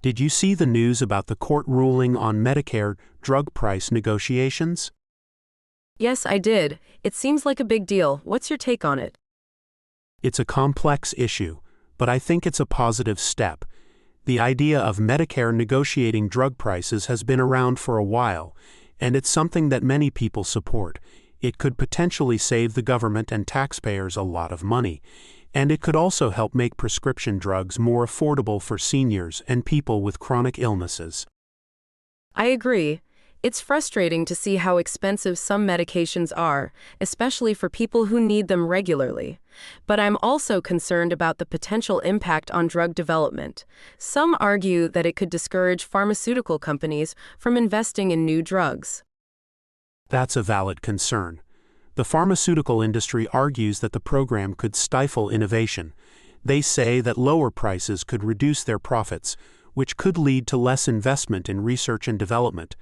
Did you see the news about the court ruling on Medicare drug price negotiations? Yes, I did. It seems like a big deal. What's your take on it? It's a complex issue, but I think it's a positive step. The idea of Medicare negotiating drug prices has been around for a while, and it's something that many people support. It could potentially save the government and taxpayers a lot of money, and it could also help make prescription drugs more affordable for seniors and people with chronic illnesses. I agree. It's frustrating to see how expensive some medications are, especially for people who need them regularly. But I'm also concerned about the potential impact on drug development. Some argue that it could discourage pharmaceutical companies from investing in new drugs. That's a valid concern. The pharmaceutical industry argues that the program could stifle innovation. They say that lower prices could reduce their profits, which could lead to less investment in research and development.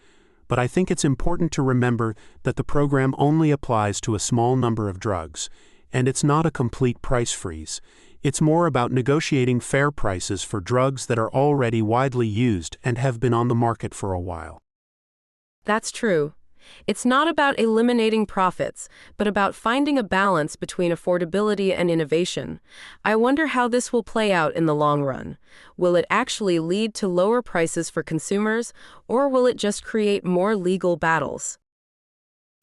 But I think it's important to remember that the program only applies to a small number of drugs, and it's not a complete price freeze. It's more about negotiating fair prices for drugs that are already widely used and have been on the market for a while. That's true. It's not about eliminating profits, but about finding a balance between affordability and innovation. I wonder how this will play out in the long run. Will it actually lead to lower prices for consumers, or will it just create more legal battles?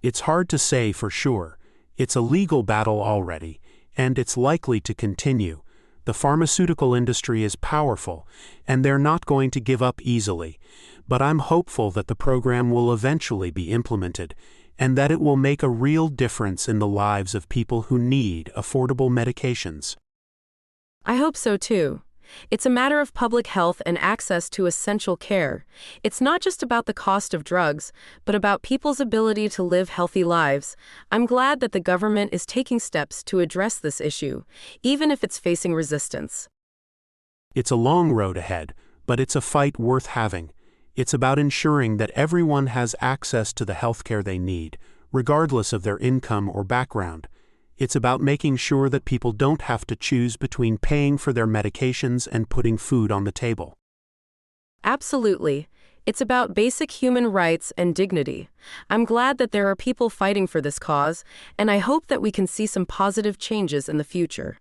It's hard to say for sure. It's a legal battle already, and it's likely to continue. The pharmaceutical industry is powerful, and they're not going to give up easily. But I'm hopeful that the program will eventually be implemented, and that it will make a real difference in the lives of people who need affordable medications. I hope so too. It's a matter of public health and access to essential care. It's not just about the cost of drugs, but about people's ability to live healthy lives. I'm glad that the government is taking steps to address this issue, even if it's facing resistance. It's a long road ahead, but it's a fight worth having. It's about ensuring that everyone has access to the healthcare they need, regardless of their income or background. It's about making sure that people don't have to choose between paying for their medications and putting food on the table. Absolutely. It's about basic human rights and dignity. I'm glad that there are people fighting for this cause, and I hope that we can see some positive changes in the future.